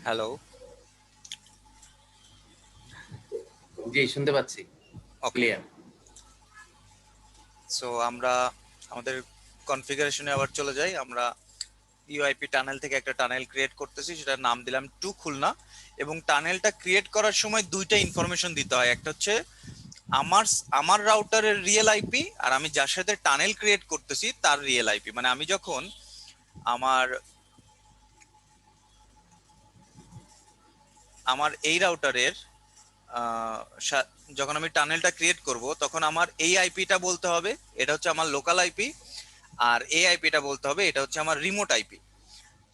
Hello. জি, শুনতে পাচ্ছি ওকে। Clear. So আমরা আমাদের কনফিগারেশনে আবার চলে যাই। আমরা ইউআইপি টানেল থেকে একটা টানেল ক্রিয়েট করতেছি, সেটার নাম দিলাম টু খুলনা। এবং টানেলটা ক্রিয়েট করার সময় দুইটা ইনফরমেশন দিতে হয়। একটা হচ্ছে আমার আমার রাউটারের রিয়েল আইপি, আর আমি যার সাথে টানেল ক্রিয়েট করতেছি তার রিয়েল আইপি। মানে আমি যখন আমার আমার এই রাউটারের যখন আমি টানেলটা ক্রিয়েট করব, তখন আমার এই আইপিটা বলতে হবে এটা হচ্ছে আমার লোকাল আইপি, আর এই আইপিটা বলতে হবে এটা হচ্ছে আমার remote IP.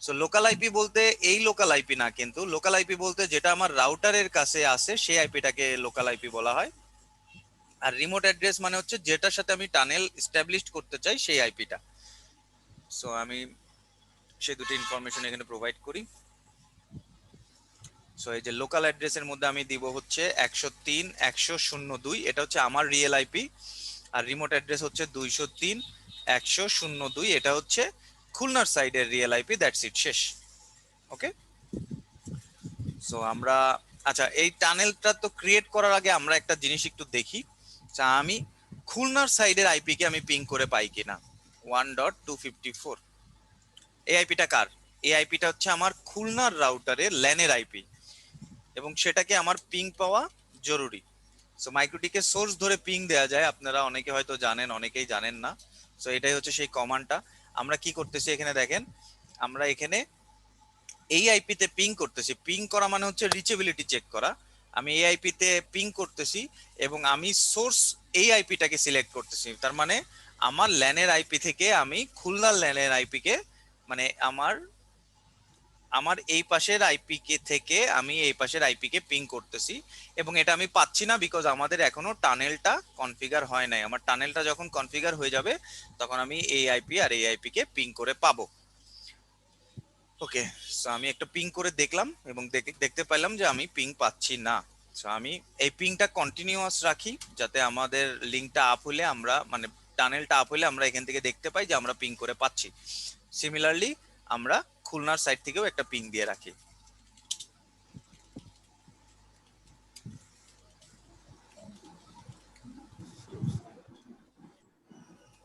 So local IP বলতে এই লোকাল আইপি না, কিন্তু লোকাল আইপি বলতে যেটা আমার রাউটারের কাছে আসে সেই আইপিটাকে লোকাল আইপি বলা হয়। আর রিমোট অ্যাড্রেস মানে হচ্ছে যেটার সাথে আমি টানেল এস্টাবলিশ করতে চাই সেই আইপিটা। সো আমি সেই দুটো ইনফরমেশন এখানে প্রোভাইড করি। সো এই যে লোকাল অ্যাড্রেসের মধ্যে আমি দিব হচ্ছে 103.100.2, এটা হচ্ছে আমার রিয়েল আইপি। আর রিমোট অ্যাড্রেস হচ্ছে 203.100.2, এটা হচ্ছে খুলনার সাইডের রিয়েল আইপি। দ্যাটস ইট, শেষ। ওকে। সো আমরা, আচ্ছা, এই টানেলটা তো ক্রিয়েট করার আগে আমরা একটা জিনিস একটু দেখি। আমি খুলনার সাইডের আইপি কে আমি পিং করে পাই কিনা। 1.254, এই আইপিটা কার? এই আইপিটা হচ্ছে আমার খুলনার রাউটারের ল্যানের আইপি, এবং সেটাকে আমার পিং পাওয়া জরুরি। সো মাইক্রোটিকে সোর্স ধরে পিং দেওয়া যায়, আপনারা অনেকে হয়তো জানেন, অনেকেই জানেন না। সো এটাই হচ্ছে সেই কমান্ডটা। আমরা কি করতেছি এখানে দেখেন, আমরা এখানে এই আইপি তে পিং করতেছি। পিং করা মানে হচ্ছে রিচেবিলিটি চেক করা। আমি এই আইপি তে পিং করতেছি এবং আমি সোর্স এই আইপিটাকে সিলেক্ট করতেছি। তার মানে আমার ল্যানের আইপি থেকে আমি খুলনার ল্যানের আইপি কে, মানে আমার আমার এই পাশের আইপি কে থেকে আমি এই পাশের আইপি কে পিং করতেছি। এবং এটা আমি পাচ্ছি না, বিকজ আমাদের এখনো টানেলটা কনফিগার হয় নাই। আমার টানেলটা যখন কনফিগার হয়ে যাবে তখন আমি এই আইপি আর এই আইপি কে পিং করে পাবো। ওকে। সো আমি একটা পিং করে দেখলাম এবং দেখতে পাইলাম যে আমি পিং পাচ্ছি না। সো আমি এই পিংটা কন্টিনিউয়াস রাখি, যাতে আমাদের লিঙ্কটা আপ হলে আমরা, মানে টানেলটা আপ হলে আমরা এখান থেকে দেখতে পাই যে আমরা পিং করে পাচ্ছি। সিমিলারলি আমরা খুলনার সাইড থেকেও একটা পিং দিয়ে রাখি।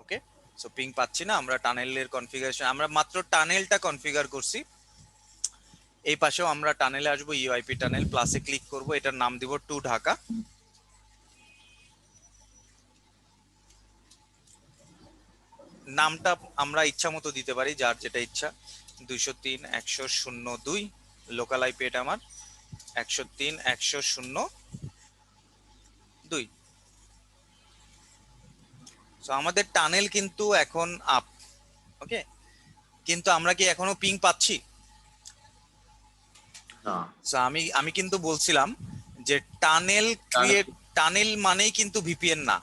ওকে। সো পিং পাচ্ছি না, আমরা টানেলের কনফিগারেশন, আমরা মাত্র টানেলটা কনফিগার করছি। এই পাশেও আমরা টানেলে আসবো, ইউআইপি টানেল, প্লাসে ক্লিক করব, এটার নাম দিব টু ঢাকা। নামটা আমরা ইচ্ছা মতো দিতে পারি, যার যেটা ইচ্ছা। 203.100.2 লোকাল আইপি, এটা আমার 103.100.2। সো আমাদের টানেল কিন্তু এখন আপ। ওকে। কিন্তু আমরা কি এখনো পিং পাচ্ছি? না, সো আমি আমি কিন্তু বলছিলাম যে টানেল টানেল। ক্রিয়েট, টানেল মানেই কিন্তু ভিপিএন না।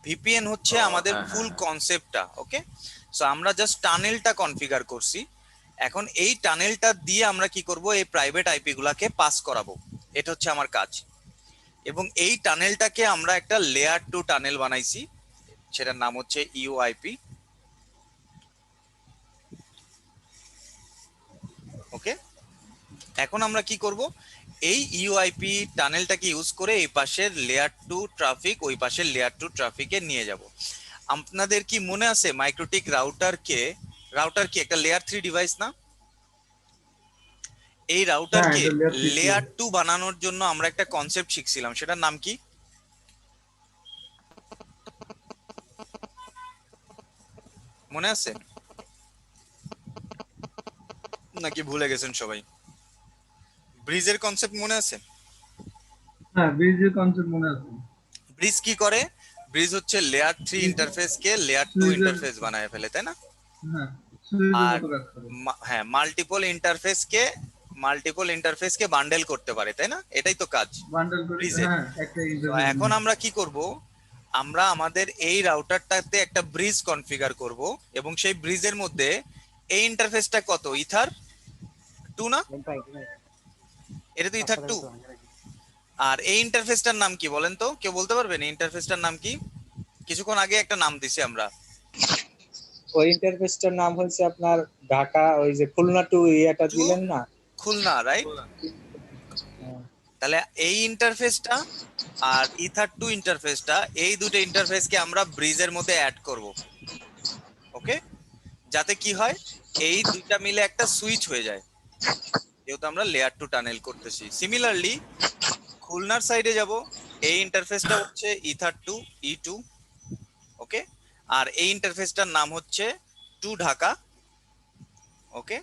ভিপিএন হচ্ছে ও, আমাদের হ্যাঁ হ্যাঁ ফুল হ্যাঁ। কনসেপ্টটা। ওকে। সো আমরা জাস্ট টানেলটা কনফিগার করছি। এখন এই টানেলটা দিয়ে আমরা কি করব, এই প্রাইভেট আইপি গুলাকে পাস করাবো। এটা হচ্ছে আমার কাজ। এবং এই টানেলটাকে আমরা একটা লেয়ার টু টানেল বানাইছি, সেটার নাম হচ্ছে ইউআইপি। ওকে। এখন আমরা কি করব, এই ইউআইপি টানেলটাকে ইউজ করে এই পাশের লেয়ার টু ট্রাফিক ওই পাশের লেয়ার টু ট্রাফিকে নিয়ে যাব। আপনাদের কি মনে আছে মাইক্রোটিক রাউটার কি একটা লেয়ার থ্রি ডিভাইস না? এই হ্যাঁ, রাউটারকে এটা লেয়ার 3 ছিল। লেয়ার টু বানানোর জন্য আমরা একটা কনসেপ্ট শিখছিলাম, সেটার নাম কি? মনে আছে নাকি ভুলে গেছেন সবাই? ব্রিজের কনসেপ্ট মনে আছে? হ্যাঁ, ব্রিজের কনসেপ্ট মনে আছে। ব্রিজ কি করে? ব্রিজ হচ্ছে লেয়ার থ্রি ব্রিজ ইন্টারফেস কে লেয়ার টু সুইচের, ইন্টারফেস বানায় ফেলে, তাই না? হ্যাঁ, সুইচের আর মতো কাজ করে। হ্যাঁ, মাল্টিপল ইন্টারফেস কে বান্ডেল করতে পারে, তাই না? এটাই তো কাজ বান্ডেল করে, ব্রিজের। হ্যাঁ, একটা তো ইন্টারফেস এখন নিয়ে। আমরা কি করব, আমরা আমাদের এই রাউটারটাতে একটা ব্রিজ কনফিগার করব। এবং সেই ব্রিজের মধ্যে এই ইন্টারফেসটা কত, ইথার টু না? এটা তো ইথার টু। আর এই ইন্টারফেসটার নাম কি বলেন তো, কেউ বলতে পারবেন এই ইন্টারফেসটার নাম কি? কিছুক্ষণ আগে একটা নাম দিছি আমরা। ওই ইন্টারফেসটার নাম হচ্ছে আপনার ঢাকা, ওই যে খুলনা টু ইয়েটা টু দিলেন না। খুলনা, রাইট? তাহলে এই ইন্টারফেসটা আর ইথার2 ইন্টারফেসটা, এই দুটো ইন্টারফেসকে আমরা ব্রিজের মধ্যে অ্যাড করব। ওকে, যাতে কি হয়, এই দুইটা মিলে একটা সুইচ হয়ে যায়, যেহেতু আমরা লেয়ার 2 টানেল করতেছি। সিমিলারলি খুলনার সাইডে যাব, এই ইন্টারফেসটা হচ্ছে ইথার2 E2। ওকে, আর এই ইন্টারফেসটার নাম হচ্ছে 2 ঢাকা। ওকে,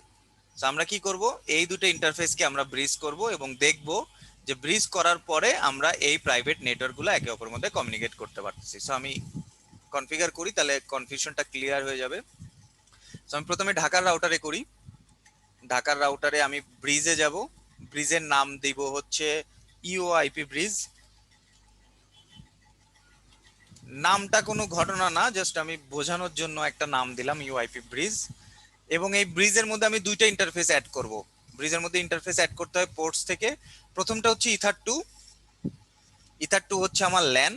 তো আমরা কি করব, এই দুটো ইন্টারফেসকে আমরা ব্রিজ করব এবং দেখব যে ব্রিজ করার পরে আমরা এই প্রাইভেট নেটওয়ার্কগুলো একে অপরের মধ্যে কমিউনিকেট করতে পারতেছি। সো আমি কনফিগার করি, তাহলে কনফিউশনটা ক্লিয়ার হয়ে যাবে। সো আমি প্রথমে ঢাকার রাউটারে করি। ঢাকার রাউটারে আমি ব্রিজে যাব, ব্রিজের নাম দিব হচ্ছে ইউআইপি ব্রিজ। নামটা কোনো ঘটনা না, জাস্ট আমি বোঝানোর জন্য একটা নাম দিলাম ইউআইপি ব্রিজ। এবং এই ব্রিজের মধ্যে আমি দুইটা ইন্টারফেস অ্যাড করব। ব্রিজের মধ্যে ইন্টারফেস অ্যাড করতে হয় পোর্টস থেকে। প্রথমটা হচ্ছে ইথার2, ইথার2 হচ্ছে আমার ল্যান।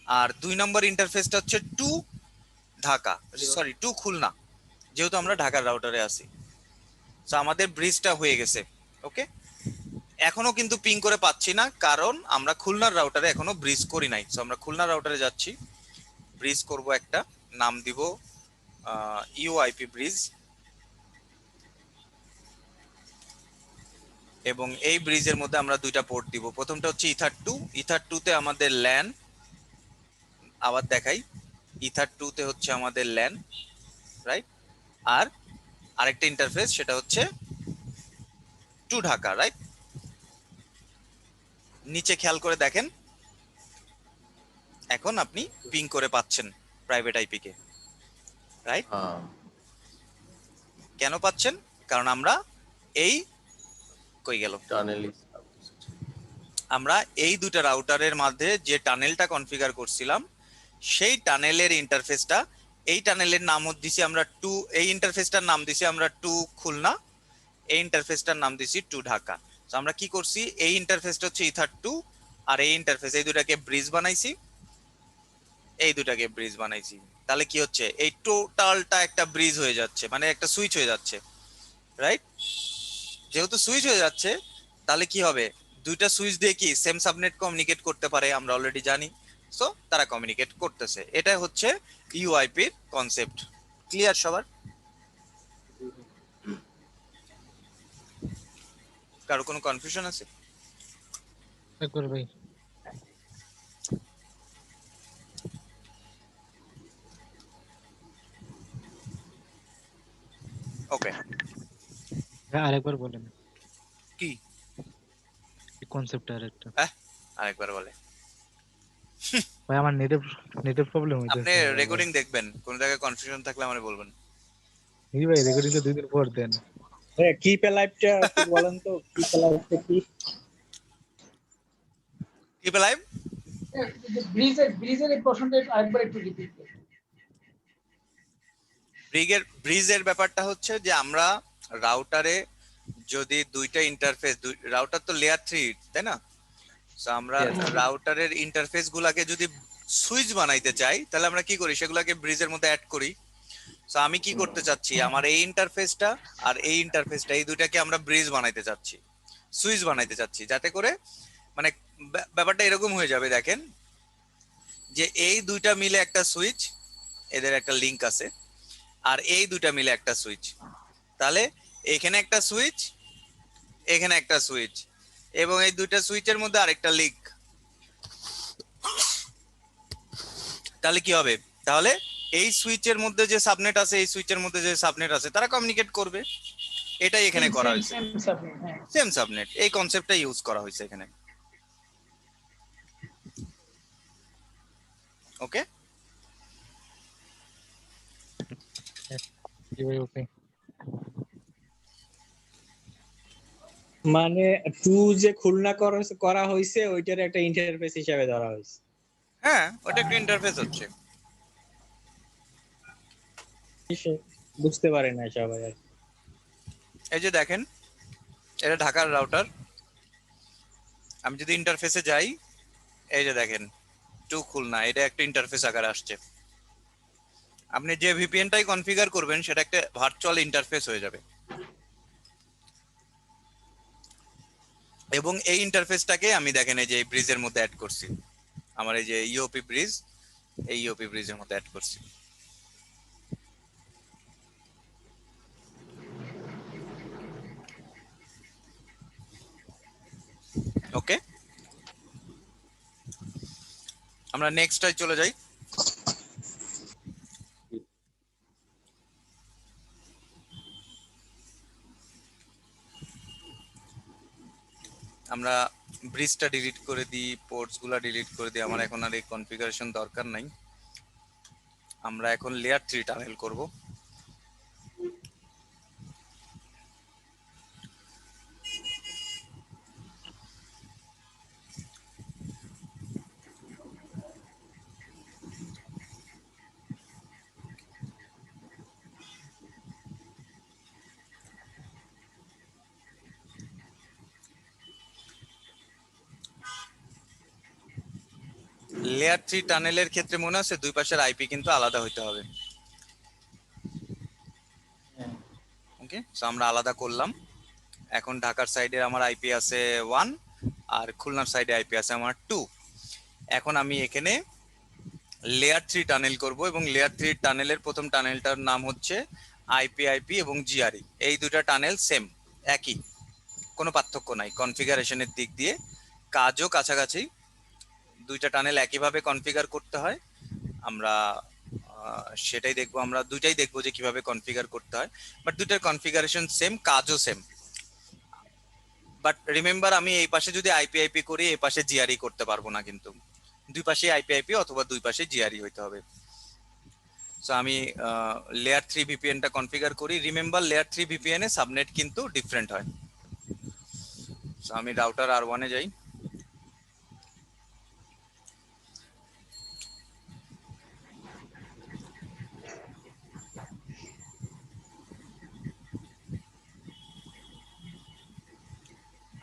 আর 2 নম্বর ইন্টারফেসটা হচ্ছে 2 ঢাকা, সরি 2 খুলনা, যেহেতু আমরা ঢাকার রাউটারে আছি। সো আমাদের ব্রিজটা হয়ে গেছে। ওকে, এখনো কিন্তু পিং করে পাচ্ছি না, কারণ আমরা খুলনার রাউটারে এখনো ব্রিজ করি নাই। সো আমরা খুলনার রাউটারে যাচ্ছি, ব্রিজ করব, একটা নাম দিব ইউআইপি ব্রিজ। এবং এই ব্রিজের মধ্যে আমরা দুইটা পোর্ট দিব। প্রথমটা হচ্ছে ইথার2, ইথার2তে আমাদের ল্যান, আবার দেখাই, ইথার2তে হচ্ছে আমাদের ল্যান, রাইট? আর আরেকটা ইন্টারফেস, সেটা হচ্ছে 2 ঢাকা, রাইট? নিচে খেয়াল করে দেখেন, এখন আপনি পিং করে পাচ্ছেন প্রাইভেট আইপি কে, রাইট? হ্যাঁ, কেন পাচ্ছেন? কারণ আমরা এই কই গেল, টানেল আমরা এই দুটো রাউটারের মধ্যে যে টানেলটা কনফিগার করছিলাম, সেই টানেলের ইন্টারফেসটা, এই টানেলের নাম দিছি আমরা 2, এই ইন্টারফেসটার নাম দিছি আমরা 2 খুলনা, এই ইন্টারফেসটার নাম দিছি 2 ঢাকা। তো আমরা কি করছি, এই ইন্টারফেসটা হচ্ছে ইথার2, আর এই ইন্টারফেস, এই দুটাকে ব্রিজ বানাইছি, এই দুটাকে ব্রিজ বানাইছি। তাহলে কি হচ্ছে, এই টোটালটা একটা ব্রিজ হয়ে যাচ্ছে, মানে একটা সুইচ হয়ে যাচ্ছে, রাইট? যেহেতু সুইচ হয়ে যাচ্ছে, তাহলে কি হবে, দুইটা সুইচ দিয়ে কি সেম সাবনেট কমিউনিকেট করতে পারে, আমরা অলরেডি জানি। সো তারা কমিউনিকেট করতেছে, এটা হচ্ছে ইউআইপির কনসেপ্ট। ক্লিয়ার সবার? কারো কোনো কনফিউশন আছে? একবার ভাই। ওকে, হ্যাঁ, আরেকবার বলেন কি কনসেপ্টটা আরেকটা। আরেকবার বলে। ভাই আমার নেটের প্রবলেম আপনি হইতেছে। রেকর্ডিং দেখবেন, কোন জায়গায় কনফিউশন থাকলে আমাকে বলবেন। জি ভাই, রেকর্ডিং তো 2 দিন পর দেন। কি লাইভটা একটু বলেন তো, কি লাইভটা কি? কিপ লাইভ, ব্রিজের এই প্রশ্নটা আরেকবার একটু রিপিট করুন। ব্রিজের ব্যাপারটা হচ্ছে যে আমরা রাউটারে যদি দুইটা ইন্টারফেস, রাউটার তো লেয়ার 3, তাই না? তো আমরা রাউটারের ইন্টারফেস গুলাকে যদি সুইচ বানাইতে চাই, তাহলে আমরা কি করি, সেগুলাকে ব্রিজের মধ্যে অ্যাড করি। তো আমি কি করতে চাচ্ছি, আমার এই ইন্টারফেসটা আর এই ইন্টারফেসটা, এই দুইটাকে আমরা ব্রিজ বানাইতে চাচ্ছি, সুইচ বানাইতে চাচ্ছি, যাতে করে মানে ব্যাপারটা এরকম হয়ে যাবে। দেখেন যে এই দুইটা মিলে একটা সুইচ, এদের একটা লিংক আছে, আর এই দুইটা মিলে একটা সুইচ, তাহলে এখানে একটা সুইচ, এখানে একটা সুইচ, এবং এই দুইটা সুইচের মধ্যে আরেকটা লিংক। তাহলে কি হবে, তাহলে এই সুইচের মধ্যে যে সাবনেট আছে, এই সুইচের মধ্যে যে সাবনেট আছে, তারা কমিউনিকেট করবে। এটাই এখানে করা হয়েছে, Same subnet, হ্যাঁ। সেম সাবনেট, এই কনসেপ্টটা ইউজ করা হয়েছে এখানে। ওকে, জি ভাই, ওকে। মানে 2 যে খুলনা করা হয়েছে ওইটার একটা ইন্টারফেস হিসাবে ধরা হয়েছে। হ্যাঁ, ওটা একটা ইন্টারফেস হচ্ছে। বুঝতে পারে না সবাই আর কি। এই যে দেখেন, এটা ঢাকার রাউটার। আমি যদি ইন্টারফেসে যাই, এই যে দেখেন 2 খুলনা, এটা একটা ইন্টারফেস আকারে আসছে। আপনি যে ভিপিএনটাই কনফিগার করবেন, সেটা একটা ভার্চুয়াল ইন্টারফেস হয়ে যাবে। এবং এই ইন্টারফেসটাকে আমি দেখেন এই যে ব্রিজের মধ্যে অ্যাড করছি, আমার এই যে ইওপি ব্রিজ, এই ইওপি ব্রিজের মধ্যে অ্যাড করছি। ওকে, আমরা নেক্সটটায় চলে যাই। আমরা ব্রিজটা ডিলিট করে দিই, পোর্টস গুলা ডিলিট করে দিই, আমার এখন আর এই কনফিগারেশন দরকার নাই। আমরা এখন লেয়ার 3 টানেল করব। লেয়ার 3 টানেলের ক্ষেত্রে মনে আছে দুই পাশের আইপি কিন্তু আলাদা হইতে হবে। ওকে, সো আমরা আলাদা করলাম। এখন ঢাকার সাইডে আমার আইপি আছে 1 আর খুলনার সাইডে আইপি আছে আমার 2। এখন আমি এখানে লেয়ার 3 টানেল করব এবং লেয়ার 3 টানেলের প্রথম টানেলটার নাম হচ্ছে আইপি এবং জিআরই। এই দুটো টানেল সেম, একই, কোনো পার্থক্য নাই কনফিগারেশনের দিক দিয়ে, কাজও কাছাকাছি। দুইটা টানেল একইভাবে কনফিগার করতে হয়, আমরা সেটাই দেখবো, আমরা দুইটাই দেখবো যে কিভাবে কনফিগার করতে হয়। বাট দুইটার কনফিগারেশন সেম, কাজও সেম। বাট রিমেম্বার, আমি এই পাশে যদি আইপি করি এই পাশে জিআরই করতে পারবো না, কিন্তু দুই পাশে আইপি অথবা দুই পাশে জিআরই হইতে হবে। সো আমি লেয়ার 3 ভিপিএনটা কনফিগার করি। রিমেম্বার, লেয়ার 3 ভিপিএন এ সাবনেট কিন্তু ডিফারেন্ট হয়। সো আমি রাউটার R1 এ যাই।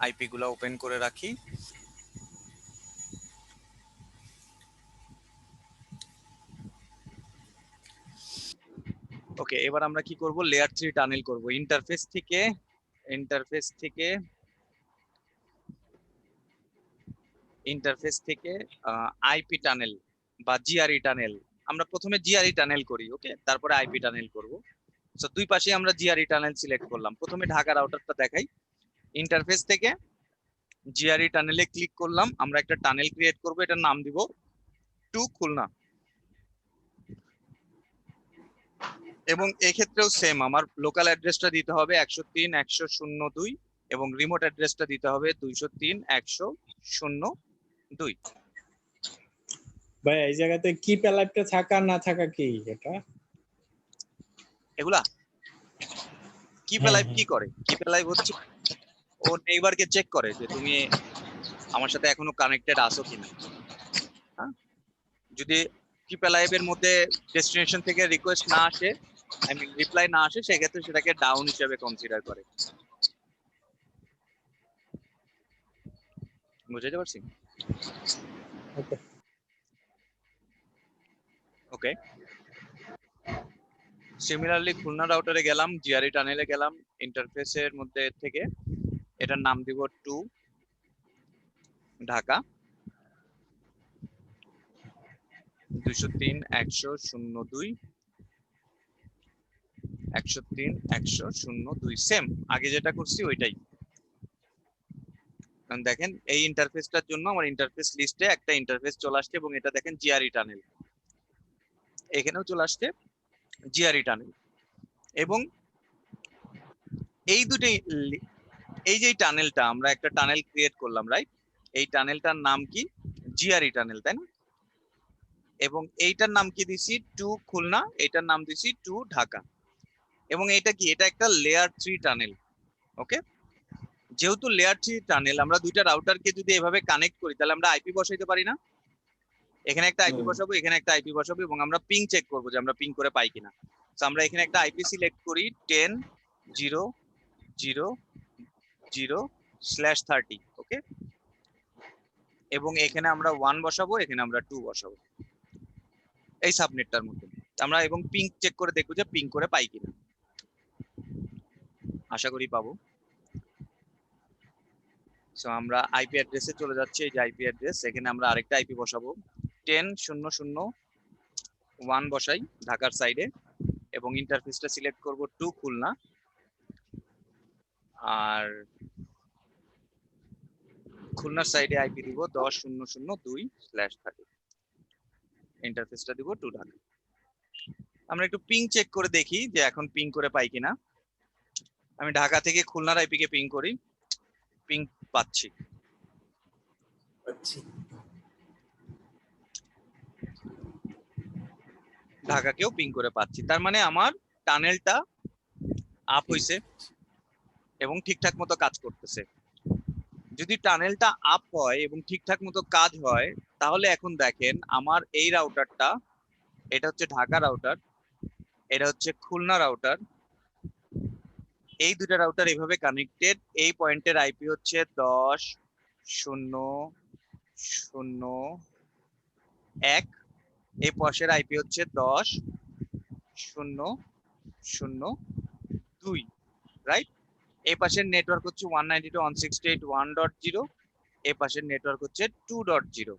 আইপি গুলা ওপেন করে রাখি। ওকে, এবার আমরা কি করব, লেয়ার 3 টানেল করব। ইন্টারফেস থেকে আইপি টানেল বা জিআরই টানেল, আমরা প্রথমে জিআরই টানেল করি, ওকে, তারপরে আইপি টানেল করব। সো দুই পাশে আমরা জিআরই টানেল সিলেক্ট করলাম। প্রথমে ঢাকা রাউটারটা দেখাই। ইন্টারফেস থেকে জিআরই টানেলে ক্লিক করলাম, আমরা একটা টানেল ক্রিয়েট করব, এটার নাম দিব 2 খুলনা। এবং এক্ষেত্রেও সেম, আমার লোকাল অ্যাড্রেসটা দিতে হবে 103.100.02 এবং রিমোট অ্যাড্রেসটা দিতে হবে 203.100.02। ভাই এই জায়গাতে কি প্যালাইপটা থাকা না থাকা কি এটা? এগুলা কিপ হ্যাঁ, লাইভ হ্যাঁ। কি করে, কিপ লাইভ হচ্ছে ও নেইবারকে চেক করে যে তুমি আমার সাথে এখনো কানেক্টেড আছো কিনা। হ্যাঁ, যদি কিপ লাইভের মধ্যে ডেস্টিনেশন থেকে রিকোয়েস্ট না আসে, আই মিন রিপ্লাই না আসে, সেক্ষেত্রে সেটাকে ডাউন হিসেবে কনসিডার করে। বুঝতে পারছি? ওকে। ওকে, সিমিলারলি খুলনা রাউটারে গেলাম, জিআরই টানেলে গেলাম, ইন্টারফেসের মধ্যে থেকে এটার নাম দিব 2 ঢাকা 203.100.02 103.100.02 সেম, আগে যেটা করছি ওইটাই। কারণ দেখেন এই ইন্টারফেসটার জন্য আমার ইন্টারফেস লিস্টে একটা ইন্টারফেস চলে আসছে এবং এটা দেখেন জিআরই টানেল, এখানেও চলে আসছে জিআরই টানেল। এবং এই দুটোই, এই যে টানেলটা, আমরা একটা টানেল ক্রিয়েট করলাম, রাইট? এই টানেলটার নাম কি? জিআরই টানেল, তাই না? এবং এইটার নাম কি দিছি 2 খুলনা, এটার নাম দিছি 2 ঢাকা। এবং এটা কি, এটা একটা লেয়ার 3 টানেল। ওকে, যেহেতু লেয়ার 3 টানেল, আমরা দুইটা রাউটারকে যদি এভাবে কানেক্ট করি তাহলে আমরা আইপি বসাইতে পারি না? এখানে একটা আইপি বসাবো, এখানে একটা আইপি বসাবো এবং আমরা পিং চেক করবো যে আমরা পিং করে পাই কিনা। তো আমরা এখানে একটা আইপি সিলেক্ট করি 10.0.0.0/30। ওকে, এবং এখানে আমরা 1 বসাবো, এখানে আমরা 2 বসাবো এই সাবনেটটার মধ্যে। আমরা এবং পিং চেক করে দেখবো যে পিং করে পাই কিনা, আশা করি পাবো। সো আমরা আইপি অ্যাড্রেসে চলে যাচ্ছি। এই যে আইপি অ্যাড্রেস, এখানে আমরা আরেকটা আইপি বসাবো, 10.0.0.1 বসাই ঢাকার সাইডে, এবং ইন্টারফেসটা সিলেক্ট করব টু খুলনা, আর খুলনার সাইডে আইপি দিব 10.0.0.2/30, ইন্টারফেসটা দিব টু ঢাকা। আমরা একটু পিং চেক করে দেখি যে এখন পিং করে পাই কিনা। আমি ঢাকা থেকে খুলনার আইপি কে পিং করি, পিং পাচ্ছি। ঢাকাকেও পিং করে পাচ্ছি, তার মানে আমার টানেলটা আপ হইছে এবং ঠিকঠাক মতো কাজ করতেছে। যদি টানেলটা আপ হয় এবং ঠিকঠাক মতো কাজ হয়, তাহলে এখন দেখেন আমার এই রাউটারটা, এটা হচ্ছে ঢাকা রাউটার, এটা হচ্ছে খুলনা রাউটার, এই দুটো রাউটার এইভাবে কানেক্টেড। এই পয়েন্টের আইপি হচ্ছে 10.0.0.1, এই পাশের আইপি হচ্ছে 10.0.0.2, রাইট? এই পাশের নেটওয়ার্ক হচ্ছে 192.168.1.0, এই পাশের নেটওয়ার্ক হচ্ছে 2.0।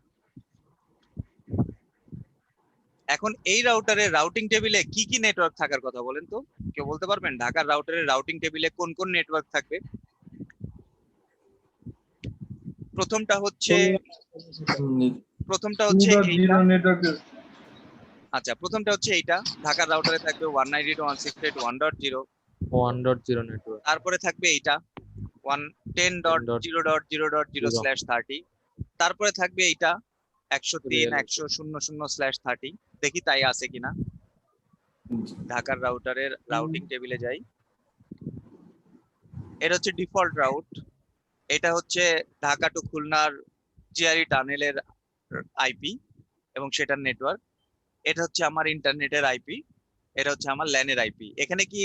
এখন এই রাউটারের রাউটিং টেবিলে কি কি নেটওয়ার্ক থাকার কথা বলেন তো, কেউ বলতে পারবেন? ঢাকার রাউটারের রাউটিং টেবিলে কোন কোন নেটওয়ার্ক থাকবে? প্রথমটা হচ্ছে এইটা। 2.0 নেটওয়ার্ক। আচ্ছা, প্রথমটা হচ্ছে এইটা, ঢাকার রাউটারে থাকবে 192.168.1.0। 1.0 নেটওয়ার্ক। তারপরে থাকবে এইটা 10.0.0.0/30। তারপরে থাকবে এইটা 103.100.0/30। দেখি তাই আছে কিনা। ঢাকার রাউটারের রাউটিং টেবিলে যাই, এটা হচ্ছে ডিফল্ট রাউট, এটা হচ্ছে ঢাকা টু খুলনার জিআরই টানেলের আইপি এবং সেটার নেটওয়ার্ক। এটা হচ্ছে আমার ইন্টারনেটের আইপি, এটা হচ্ছে আমার ল্যানের আইপি। এখানে কি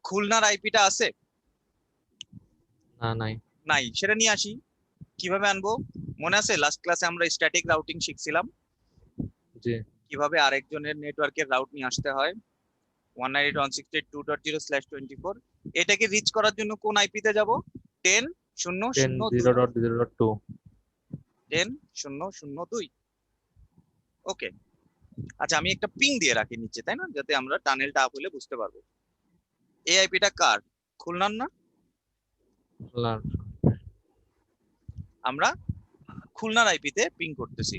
খুলনার আইপিটা আছে? না, নাই। নাই, সেটা নিয়ে আসি। কিভাবে আনবো? মনে আছে লাস্ট ক্লাসে আমরা স্ট্যাটিক রাউটিং শিখছিলাম, জি। কিভাবে আরেকজনের নেটওয়ার্কের রাউট নিয়ে আসতে হয়। 192.168.2.0/24, এটাকে রিচ করার জন্য কোন আইপিতে যাব? 10.0.0.2। 10.0.0.2। ওকে, আচ্ছা আমি একটা পিং দিয়ে রাখি নিচে, তাই না, যাতে আমরা টানেলটা আপ হলে বুঝতে পারবো। এই আইপিটা কার? খুলনার না? খুলনার। আমরা খুলনার আইপিতে পিং করতেছি।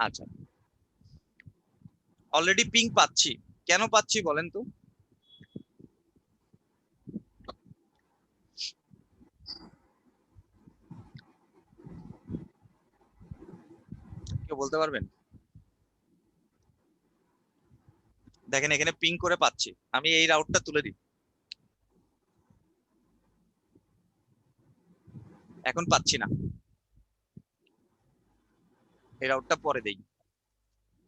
আচ্ছা, অলরেডি পিং পাচ্ছি। কেন পাচ্ছি বলেন তো? কেউ বলতে পারবেন? দেখেন এখানে পিং করে পাচ্ছি, আমি এই রাউটটা তুলে দিই, এখন পাচ্ছি না। এই রাউটটা পরে দেই,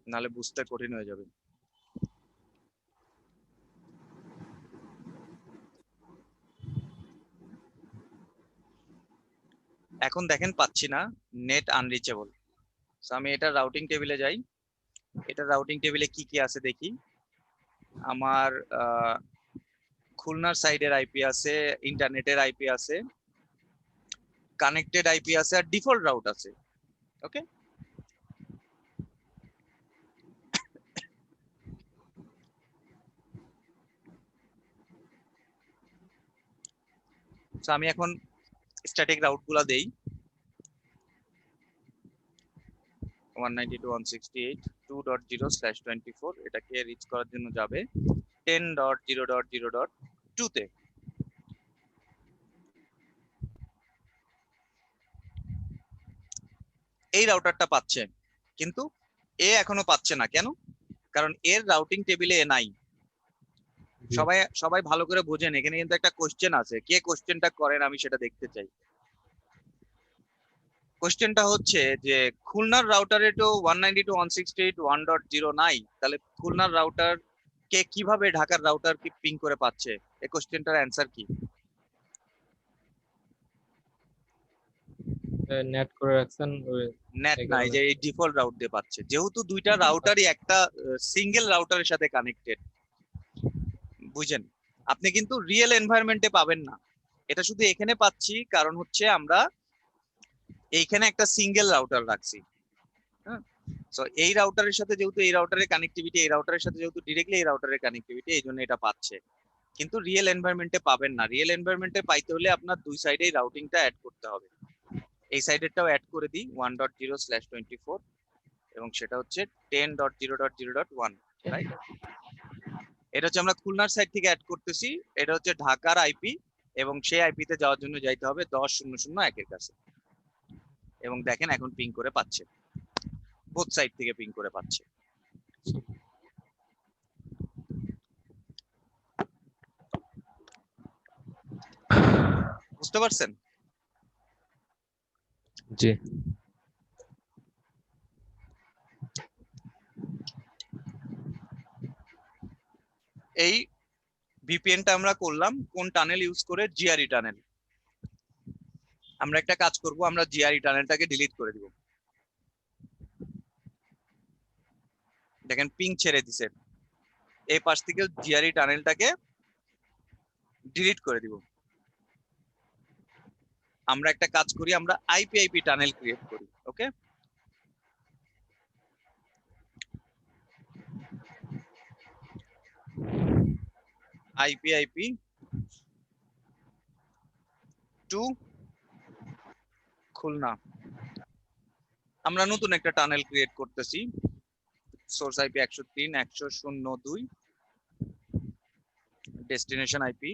নাহলে বুঝতে কঠিন হয়ে যাবে। এখন দেখেন পাচ্ছি না, নেট আনরিচেবল। আমি এটা রাউটিং টেবিলে যাই, এটা রাউটিং টেবিলে কি কি আছে দেখি। আমার খুলনার সাইডের আইপি আছে, ইন্টারনেটের আইপি আছে, কানেক্টেড আইপি আছে, আর ডিফল্ট রাউট আছে। ওকে, আমি এখন স্ট্যাটিক রাউট গুলা দেই। 192.168.2.0/24, এটাকে রিচ করার জন্য যাবে 10.0.0.2 তে। এই রাউটারটা পাচ্ছে, কিন্তু এ এখনো পাচ্ছে না। কেন? কারণ এর রাউটিং টেবিলে এ নাই। সবাই সবাই ভালো করে বোঝেন, এখানে কিন্তু একটা কোশ্চেন আছে, কে কোশ্চেনটা করেন আমি সেটা দেখতে চাই। কোশ্চেনটা হচ্ছে যে খুলনার রাউটারে তো 192.168.1.0 নাই, তাহলে খুলনার রাউটার কে কিভাবে ঢাকার রাউটার কি পিং করে পাচ্ছে? এই কোশ্চেনটার অ্যান্সার কি? নেট করে রাখছেন নেট নাই, যে এই ডিফল্ট রাউট দিয়ে পাচ্ছে, যেহেতু দুইটা রাউটারই একটা সিঙ্গেল রাউটারের সাথে কানেক্টেড। বুঝেন, আপনি কিন্তু রিয়েল এনভায়রনমেন্টে পাবেন না। এটা শুধু এখানে পাচ্ছি কারণ হচ্ছে আমরা এইখানে একটা সিঙ্গেল রাউটার রাখছি। হ্যাঁ, সো এই রাউটারের সাথে যেহেতু এই রাউটারের কানেক্টিভিটি, এই রাউটারের সাথে যেহেতু ডিরেক্টলি এই রাউটারের কানেক্টিভিটি, এই জন্য এটা পাচ্ছে। কিন্তু রিয়েল এনভায়রনমেন্টে পাবেন না। রিয়েল এনভায়রনমেন্টে পাইতে হলে আপনার দুই সাইডেই রাউটিংটা অ্যাড করতে হবে। এই সাইডেরটাও অ্যাড করে দিই 1.0/24 এবং সেটা হচ্ছে 10.0.0.1, রাইট? এটা হচ্ছে আমরা খুলনার সাইড থেকে অ্যাড করতেছি, এটা হচ্ছে ঢাকার আইপি এবং সেই আইপি তে যাওয়ার জন্য যাইতে হবে 10.0.0.1 এর কাছে। এবং দেখেন এখন পিং করে পাচ্ছে, বোথ সাইড থেকে পিং করে পাচ্ছে। বুঝতে পারছেন? জি। এই ভিপিএনটা আমরা করলাম কোন টানেল ইউজ করে? GRE tunnel. আমরা একটা কাজ করব, আমরা জিআরই টানেলটাকে ডিলিট করে দিব। দেখেন পিং ছেড়ে দিছে, এই পাশ থেকে জিআরই টানেলটাকে ডিলিট করে দিব। আমরা একটা কাজ করি, আমরা আইপি টানেল ক্রিয়েট করি। ওকে, আইপি টু খুলনা। আমরা নতুন একটা টানেল ক্রিয়েট করতেছি, সোর্স আইপি 103.100.2, ডেস্টিনেশন আইপি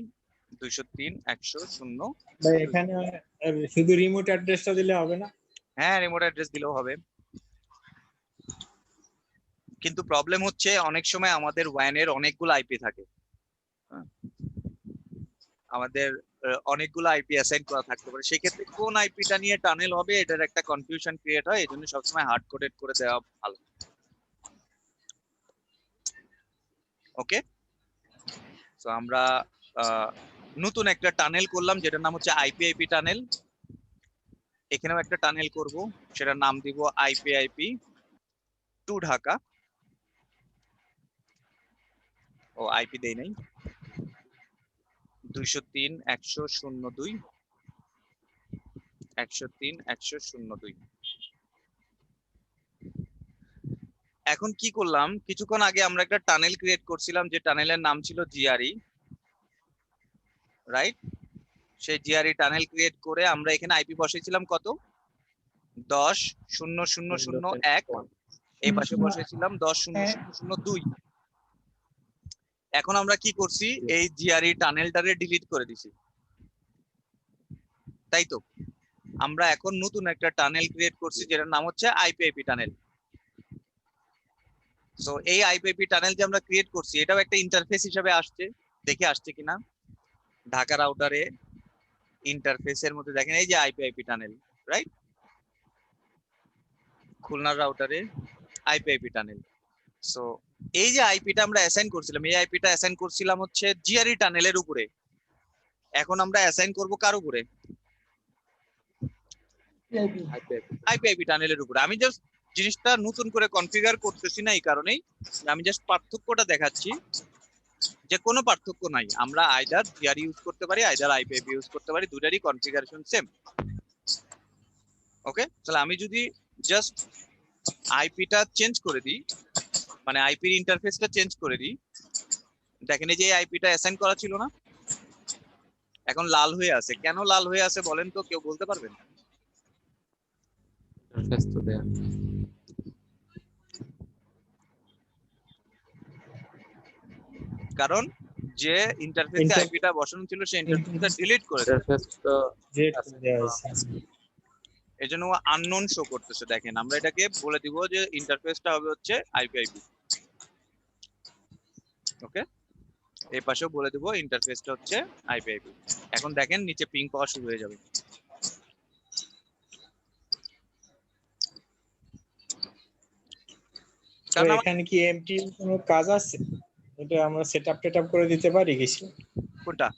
203.100.0। ভাই এখানে শুধু রিমোট অ্যাড্রেসটা দিলে হবে না? হ্যাঁ, রিমোট অ্যাড্রেস দিলেও হবে, কিন্তু প্রবলেম হচ্ছে অনেক সময় আমাদের ওয়ানের অনেকগুলো আইপি থাকে। আমাদের অনেকগুলো আইপি অ্যাসাইন করা থাকতে পারে, সেক্ষেত্রে কোন আইপিটা নিয়ে টানেল হবে এটার একটা কনফিউশন ক্রিয়েট হয়। এই জন্য সবসময় হার্ড কোডেড করে দেওয়া ভালো। ওকে, তো আমরা নতুন একটা টানেল করলাম যেটার নাম হচ্ছে আইপি টানেল। এখানেও একটা টানেল করব, সেটার নাম দিব আইপি টু ঢাকা। ও আইপি দেই নাই, 203.100.2, 103.100.2। এখন কি করলাম, কিছুক্ষণ আগে আমরা একটা টানেল ক্রিয়েট করছিলাম যে টানেলের নাম ছিল জিআরই, রাইট? সেই জিআরই টানেল ক্রিয়েট করে আমরা এখানে আইপি বসাইছিলাম কত? 10.0.0.1। এই পাশে বসাইছিলাম 10.0.0.2। এখন আমরা কি করছি, এই জিআরই টানেলটারে ডিলিট করে দিছি, তাই তো? আমরা এখন নতুন একটা টানেল ক্রিয়েট করছি যেটার নাম হচ্ছে আইপি টানেল। সো এই আইপি টানেল যে আমরা ক্রিয়েট করছি এটাও একটা ইন্টারফেস হিসেবে আসছে, দেখে আসছে কিনা। ঢাকা রাউটারে ইন্টারফেসের মধ্যে দেখেন এই যে আইপি টানেল, রাইট? খুলনার রাউটারে আইপি টানেল। সো এই যে আইপিটা আমরা অ্যাসাইন করছিলাম, এই আইপিটা অ্যাসাইন করছিলাম হচ্ছে জিআরই টানেলের উপরে। এখন আমরা অ্যাসাইন করব কার উপরে? আইপি টানেলের উপরে। আমি জাস্ট জিনিসটা নতুন করে কনফিগার করতেছি না, এই কারণেই আমি জাস্ট পার্থক্যটা দেখাচ্ছি যে কোনো পার্থক্য নাই। আমরা আইদার জিআরই ইউজ করতে পারি, আইদার আইপি ইউজ করতে পারি, দুটারই কনফিগারেশন সেম। ওকে, তাহলে আমি যদি জাস্ট আইপিটা চেঞ্জ করে দিই, মানে আইপির ইন্টারফেসটা চেঞ্জ করে দিই, দেখেন এই যে আইপিটা অ্যাসাইন করা ছিল না, এখন লাল হয়ে আছে। কেন লাল হয়ে আছে বলেন তো, কেউ বলতে পারবেন? ইন্টারফেস তো দেয়া। কারণ যে ইন্টারফেসে আইপিটা বসানো ছিল সেই ইন্টারফেসটা ডিলিট করে দিয়েছে, ইন্টারফেস তো জেড দেওয়া হয়েছে। এজন্য আননোন শো করতেছে। দেখেন আমরা এটাকে বলে দিব যে ইন্টারফেসটা হবে হচ্ছে আইপি। ওকে, এই পাশেও বলে দিব ইন্টারফেসটা হচ্ছে আইপি। এখন দেখেন নিচে পিং পাওয়া শুরু হয়ে যাবে। তো এখানে কি এমটি কোনো কাজ আছে? এটা আমরা সেটআপ টেটআপ করে দিতে পারি কিছু? কোনটা?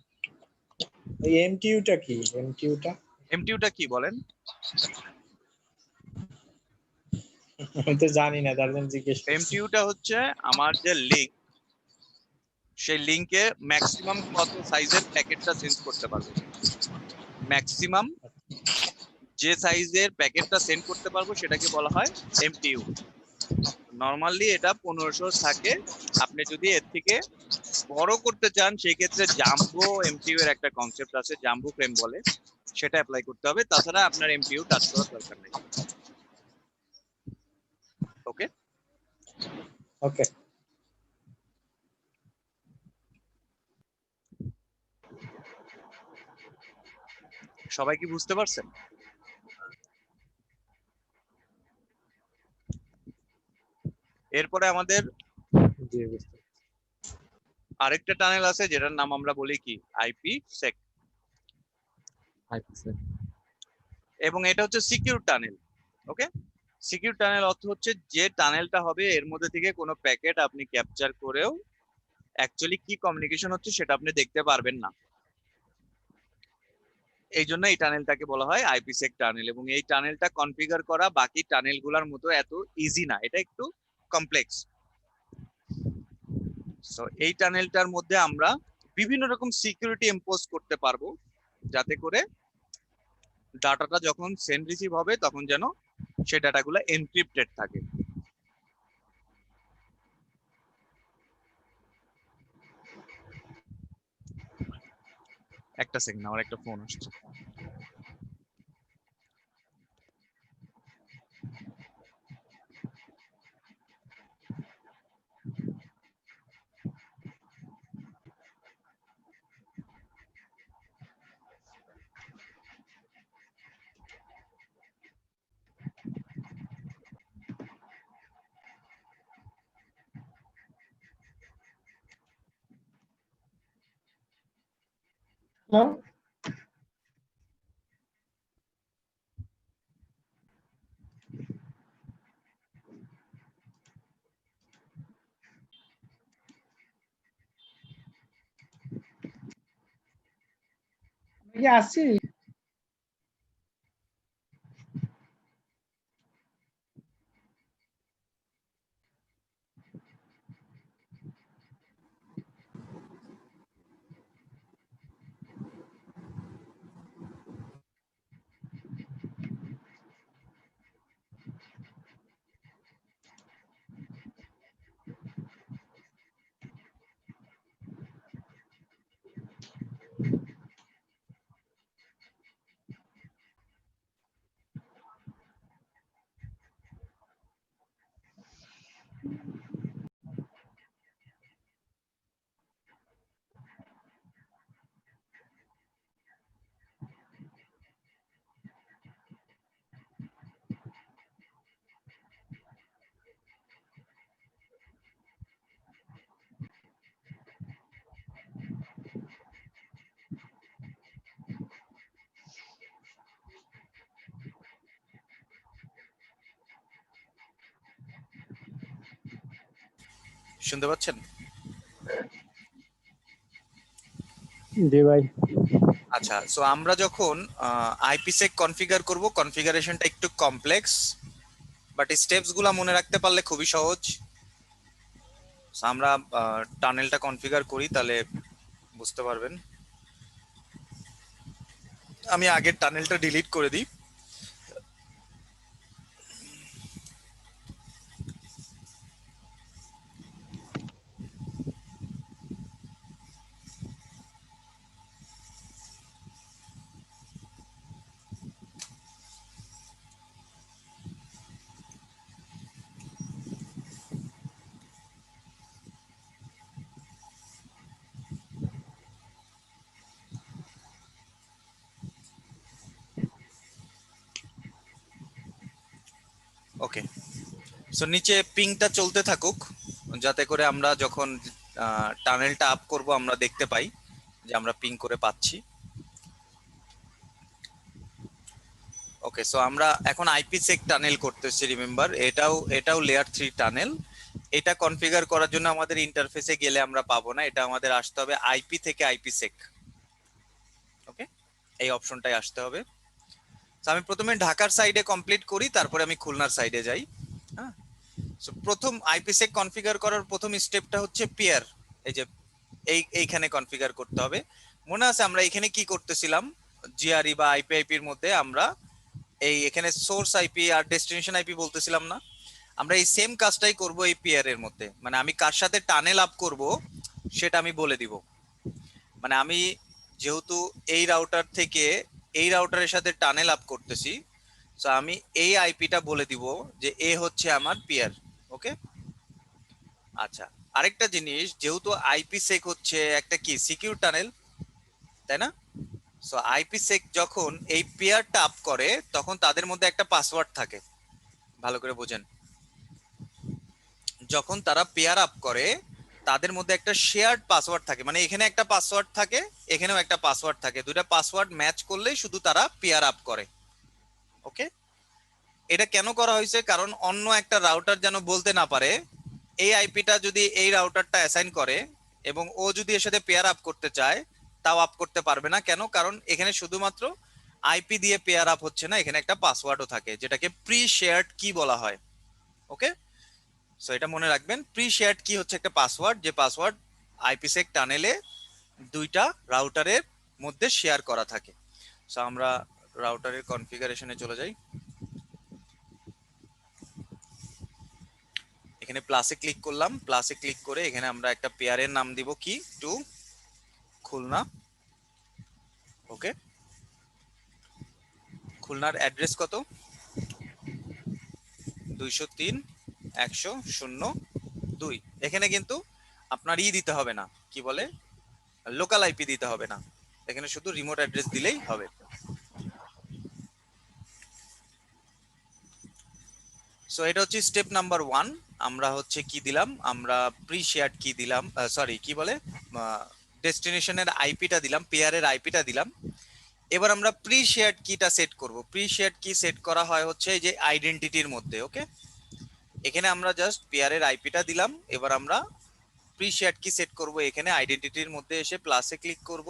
এই এমটিইউটা কি? এমটিইউটা কি বলেন? আমি তো জানি না, তার জন্য জিজ্ঞেস করছি। এমটিইউটা হচ্ছে আমার যে লিংক, সেই লিংকে ম্যাক্সিমাম কত সাইজের প্যাকেটটা সেন্ড করতে পারবো, ম্যাক্সিমাম যে সাইজের প্যাকেটটা সেন্ড করতে পারবো সেটাকে বলা হয় এমটিইউ। নরমালি এটা 1500 থাকে, আপনি যদি এর থেকে বড় করতে চান সেই ক্ষেত্রে জাম্বো এমটিইউ এর একটা কনসেপ্ট আছে, জাম্বো ফ্রেম বলে, সেটা অ্যাপ্লাই করতে হবে, তাছাড়া আপনার এমটিইউ টাচ করার দরকার নেই। ওকে, ওকে। সবাই কি বুঝতে পারছেন? এরপরে আমাদের জি বুঝতে আরেকটা টানেল আছে যেটার নাম আমরা বলি কি আইপি সেক, পারছি। এবং এটা হচ্ছে সিকিউর টানেল। ওকে, সিকিউর টানেল অর্থ হচ্ছে যে টানেলটা হবে এর মধ্যে থেকে কোনো প্যাকেট আপনি ক্যাপচার করেও অ্যাকচুয়ালি কি কমিউনিকেশন হচ্ছে সেটা আপনি দেখতে পারবেন না। এই জন্য এই টানেলটাকে বলা হয় আইপিসেক টানেল, এবং এই টানেলটা কনফিগার করা বাকি টানেলগুলোর মতো এত ইজি না, এটা একটু কমপ্লেক্স। সো এই টানেলটার মধ্যে আমরা বিভিন্ন রকম সিকিউরিটি ইম্পোজ করতে পারবো, যাতে করে ডাটাটা যখন সেন্ড রিসিভ হবে তখন যেন সেই ডাটাগুলো এনক্রিপ্টেড থাকে। একটা সেকেন্ড, আমার একটা ফোন আসছে। হ্যালো, আমি কি আসছি? শুনতে পাচ্ছেন? জি ভাই। আচ্ছা, সো আমরা যখন আইপিসেক কনফিগার করব, কনফিগারেশনটা একটু কমপ্লেক্স, বাট স্টেপস গুলা মনে রাখতে পারলে খুবই সহজ। So, আমরা টানেলটা কনফিগার করি, তাহলে বুঝতে পারবেন। আমি আগের টানেলটা ডিলিট করে দিই। ওকে, সো নিচে পিংটা চলতে থাকুক, যাতে করে আমরা যখন টানেলটা আপ করব আমরা দেখতে পাই যে আমরা পিং করে পাচ্ছি। ওকে, সো আমরা এখন আইপিসেক টানেল করতেছি। রিমেম্বার, এটাও লেয়ার 3 টানেল। এটা কনফিগার করার জন্য আমাদের ইন্টারফেসে গেলে আমরা পাবো না, এটা আমাদের আসতে হবে আইপি থেকে আইপিসেক। ওকে, এই অপশনটাই আসতে হবে। তো আমি প্রথমে ঢাকার সাইডে কমপ্লিট করি, তারপরে আমি খুলনার সাইডে যাই। হ্যাঁ, সো প্রথম আইপিসেক কনফিগার করার প্রথম স্টেপটা হচ্ছে পেয়ার। এই যে এইখানে কনফিগার করতে হবে। মনে আছে আমরা এখানে কি করতেছিলাম, জিআরই বা আইপি এর মধ্যে আমরা এখানে সোর্স আইপি আর ডেস্টিনেশন আইপি বলতেছিলাম না, আমরা এই সেম কাজটাই করব এই পেয়ার এর মধ্যে। মানে আমি কার সাথে টানেল আপ করব সেটা আমি বলে দিব। মানে আমি যেহেতু এই রাউটার থেকে এই রাউটারের সাথে টানেল আপ করতেছি, সো আমি এই আইপিটা বলে দিব যে এ হচ্ছে আমার পেয়ার। ওকে, আচ্ছা আরেকটা জিনিস, যেহেতু আইপি সেক হচ্ছে একটা কি সিকিউর টানেল, তাই না? সো আইপি সেক যখন এই পেয়ারটা আপ করে তখন তাদের মধ্যে একটা পাসওয়ার্ড থাকে, ভালো করে বোঝেন। যখন তারা পেয়ার আপ করে তাদের মধ্যে একটা শেয়ার্ড পাসওয়ার্ড থাকে, মানে এখানে একটা পাসওয়ার্ড থাকে, এখানেও একটা পাসওয়ার্ড থাকে, দুইটা পাসওয়ার্ড ম্যাচ করলেই শুধু তারা পেয়ার আপ করে। ওকে, এটা কেন করা হয়েছে? কারণ অন্য একটা রাউটার যেন বলতে না পারে এই আইপিটা যদি এই রাউটারটা অ্যাসাইন করে এবং ও যদি এর সাথে পেয়ার আপ করতে চায় তাও আপ করতে পারবে না। কেন? কারণ এখানে শুধুমাত্র আইপি দিয়ে পেয়ার আপ হচ্ছে না, এখানে একটা পাসওয়ার্ডও থাকে যেটাকে প্রি শেয়ার্ড কি বলা হয়। ওকে, সো এটা মনে রাখবেন, প্রি শেয়ার্ড কি হচ্ছে একটা পাসওয়ার্ড, যে পাসওয়ার্ড আইপিসেক টানেলে দুইটা রাউটারের মধ্যে শেয়ার করা থাকে। সো আমরা রাউটারের কনফিগারেশনে চলে যাই। এখানে প্লাসে ক্লিক করলাম, প্লাসে ক্লিক করে এখানে আমরা একটা পেয়ারের নাম দিব কি, টু খুলনা। ওকে, খুলনার অ্যাড্রেস কত? 203.100.2। এখানে কিন্তু আপনার দিতে হবে না, কি বলে, লোকাল আইপি দিতে হবে না, এখানে শুধু রিমোট অ্যাড্রেস দিলেই হবে। সো এটা হচ্ছে স্টেপ নাম্বার 1। আমরা হচ্ছে কি দিলাম, আমরা প্রি শেয়ার্ড কি দিলাম, সরি কি বলে, ডেস্টিনেশনের আইপিটা দিলাম, পেয়ারের আইপিটা দিলাম। এবার আমরা প্রি শেয়ার্ড কিটা সেট করব। প্রি শেয়ার্ড কি সেট করা হয় হচ্ছে এই যে আইডেন্টিটির মধ্যে। ওকে, এখানে আমরা জাস্ট পেয়ারের আইপিটা দিলাম। এবার আমরা প্রি শেয়ার্ড কি সেট করব, এখানে আইডেন্টিটির মধ্যে এসে প্লাসে ক্লিক করব।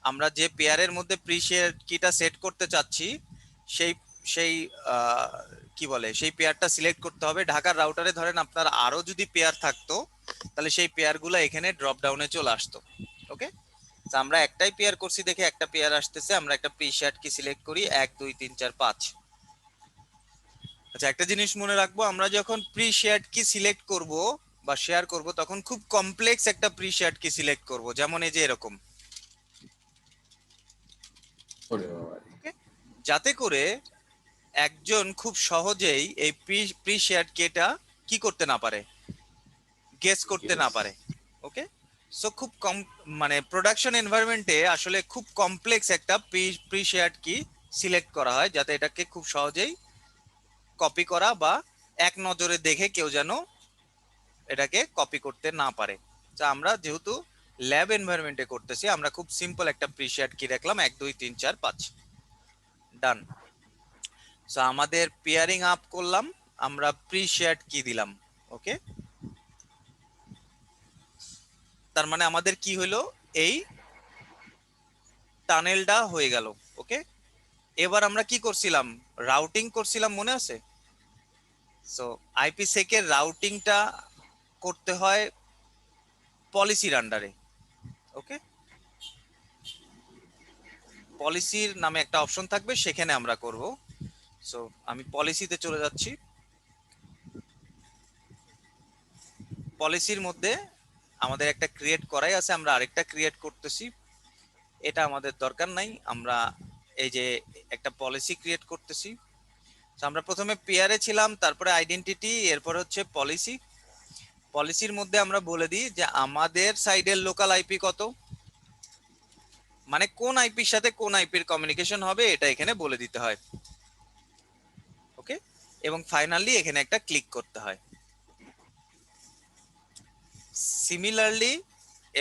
আমরা যে পেয়ারের মধ্যে প্রি শেয়ার্ড কিটা সেট করতে চাচ্ছি সেই সেই কি বলে সেই পেয়ারটা সিলেক্ট করতে হবে। ঢাকার রাউটারে ধরেন আপনার আরো যদি পেয়ার থাকতো তাহলে সেই পেয়ারগুলো এখানে ড্রপ ডাউনে চলে আসতো। ওকে, তো আমরা একটাই পেয়ার করছি দেখে একটা পেয়ার আসতেছে, আমরা একটা প্রি শেয়ার্ড কি সিলেক্ট করি 1 2 3 4 5। আচ্ছা একটা জিনিস মনে রাখবো, আমরা যখন প্রি শেয়ার্ড কি সিলেক্ট করব বা শেয়ার করব তখন খুব কমপ্লেক্স একটা প্রি শেয়ার্ড কি সিলেক্ট করব, যেমন এই যে এরকম, ওরে বাবা রে। যাতে করে একজন খুব সহজেই এই প্রি শেয়ার্ড কিটা কি করতে না পারে, গেস করতে না পারে। ওকে, সো খুব কম মানে প্রোডাকশন এনভায়রনমেন্টে আসলে খুব কমপ্লেক্স একটা প্রি শেয়ার্ড কি সিলেক্ট করা হয় যাতে এটাকে খুব সহজেই কপি করা বা এক নজরে দেখে কেউ যেন এটাকে কপি করতে না পারে। তো আমরা যেহেতু ল্যাব এনভায়রনমেন্টে করতেছি, আমরা খুব সিম্পল একটা প্রি শেয়ার্ড কি রাখলাম 1 2 3 4 5, ডান। সো আমাদের পেয়ারিং আপ করলাম, আমরা প্রি শেয়ার্ড কি দিলাম। ওকে, তার মানে আমাদের কি হলো, এই টানেলটা হয়ে গেল। ওকে, এবার আমরা কি করছিলাম, রাউটিং করছিলাম, মনে আছে? সো আইপিসেক এর রাউটিংটা করতে হয় পলিসির আন্ডারে। ওকে, পলিসির নামে একটা অপশন থাকবে, সেখানে আমরা করব। সো আমি পলিসিতে চলে যাচ্ছি। পলিসির মধ্যে আমাদের একটা ক্রিয়েট করাই আছে, আমরা আরেকটা ক্রিয়েট করতেছি, এটা আমাদের দরকার নাই। আমরা এই যে একটা পলিসি ক্রিয়েট করতেছি। তো আমরা প্রথমে পেয়ারে ছিলাম, তারপরে আইডেন্টিটি, এরপর হচ্ছে পলিসি। পলিসির মধ্যে আমরা বলে দিই যে আমাদের সাইডের লোকাল আইপি কত, মানে কোন আইপির সাথে কোন আইপির কমিউনিকেশন হবে এটা এখানে বলে দিতে হয়। ওকে, এবং ফাইনালি এখানে একটা ক্লিক করতে হয়। সিমিলারলি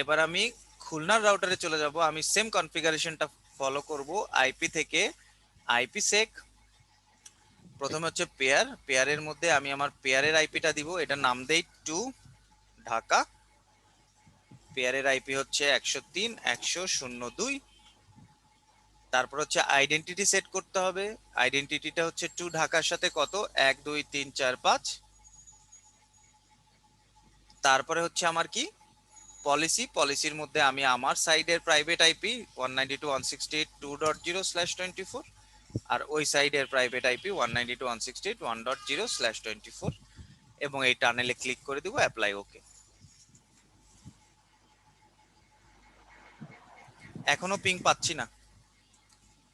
এবার আমি খুলনার রাউটারে চলে যাব, আমি সেম কনফিগারেশনটা ফলো করব। আইপি থেকে আইপি সেক, প্রথমে হচ্ছে পেয়ার, পেয়ারের মধ্যে আমি আমার পেয়ারের আইপিটা দিব, এটা নাম দেই 2 ঢাকা। পেয়ারের আইপি হচ্ছে 103.100.2। তারপর হচ্ছে আইডেন্টিটি সেট করতে হবে, আইডেন্টিটিটা হচ্ছে 2 ঢাকার সাথে কত, 1 2 3 4 5। তারপরে হচ্ছে আমার কি পলিসির মধ্যে আমি আমার সাইডের প্রাইভেট আইপি 192.168.2.0/24 আর ওই সাইডের প্রাইভেট আইপি 192.168.1.0/24 এবং এই টানেলে ক্লিক করে দিব অ্যাপ্লাই ওকে। এখনো পিং পাচ্ছি না,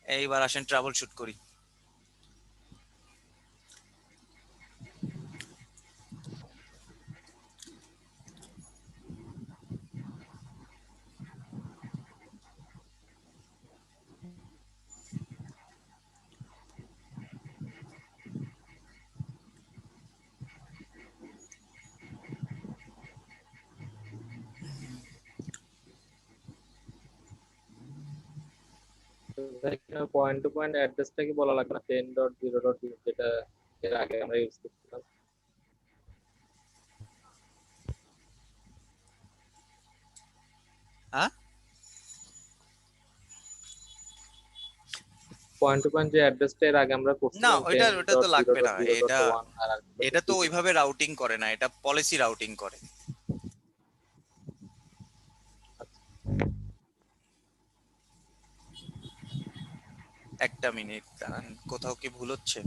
এইবার আসেন ট্রাবল শুট করি। পয়েন্ট টু পয়েন্ট অ্যাড্রেসটা কি বলা লাগবে না? 10.0.0 যেটা এর আগে আমরা ইউজ করছিলাম। হ্যাঁ, পয়েন্ট টু পয়েন্ট যে অ্যাড্রেসটা এর আগে আমরা না করছিলাম ওটা তো লাগবে না, 10.0.0.1 আর এটা তো ওইভাবে রাউটিং করে না, এটা পলিসি রাউটিং করে। একটা মিনিট দাঁড়ান, কোথাও কি ভুল হচ্ছে?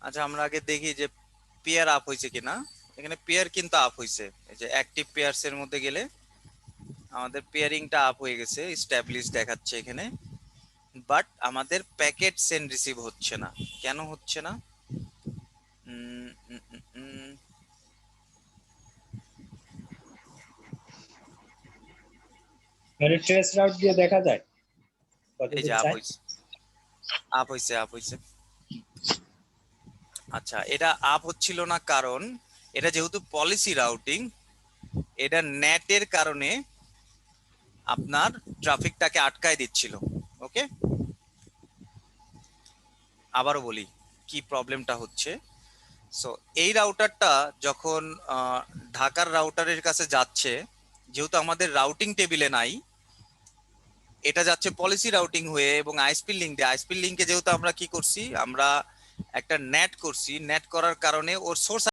আচ্ছা আমরা আগে দেখি যে পেয়ার আপ হয়েছে কিনা। এখানে পেয়ার কিন্তু আপ হয়েছে, এই যে অ্যাক্টিভ পেয়ারস এর মধ্যে গেলে আমাদের পেয়ারিংটা আপ হয়ে গেছে, এস্টাবলিশ দেখাচ্ছে এখানে। বাট আমাদের প্যাকেট সেন্ড রিসিভ হচ্ছে না, কেন হচ্ছে না? মানে ট্রেস রাউট দিয়ে দেখা যায় এই যে কতদূর আপ যায়। হয়েছে, আপ হয়েছে। আচ্ছা এটা আপ হচ্ছিল না কারণ এটা যেহেতু পলিসি রাউটিং, এটা নেটের কারণে আপনার ট্রাফিকটাকে আটকায় দিচ্ছিল। ওকে, আবারও বলি কি প্রবলেমটা হচ্ছে। সো এই রাউটারটা যখন ঢাকার রাউটারের কাছে যাচ্ছে, যেহেতু আমাদের রাউটিং টেবিলে নাই, এটা যাচ্ছে পলিসি রাউটিং হয়ে এবং আইএসপি লিংক দিয়ে। আইএসপি লিংকে যেহেতু আমরা কি করছি, আমরা একটা নেট করছি, নেট করার কারণে ওর সোর্স